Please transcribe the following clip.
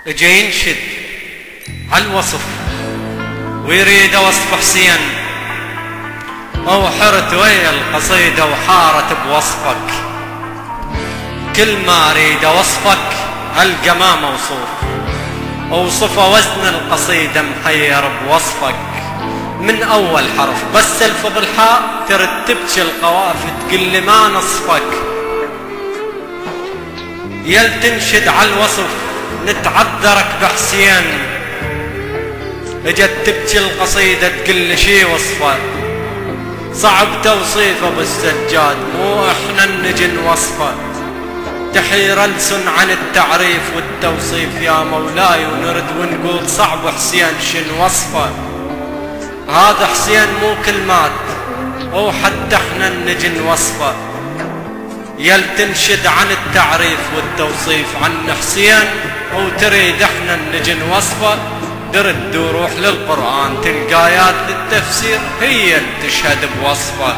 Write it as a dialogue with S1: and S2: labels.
S1: اجا ينشد عالوصف ويريد وصف حسين، وحرت ويا القصيدة وحارت بوصفك. كل ما اريد وصفك القى ما موصوف، اوصف وزن القصيدة محير بوصفك. من اول حرف بس الفظ الحاء ترتبش القوافي تقل ما نصفك. يل تنشد عالوصف نتعذرك بحسين، اجت تبكي القصيدة تقل شي وصفه. صعب توصيفه بالسجاد مو احنا نجي نوصفه. تحير السن عن التعريف والتوصيف يا مولاي، ونرد ونقول صعب حسين شن وصفه. هذا حسين مو كلمات وحتى احنا نجي نوصفه. يل تنشد عن التعريف والتوصيف عن حسين وتريد احنا نجي نوصفه. درد وروح للقرآن تلقى آيات للتفسير هي اللي تشهد بوصفه.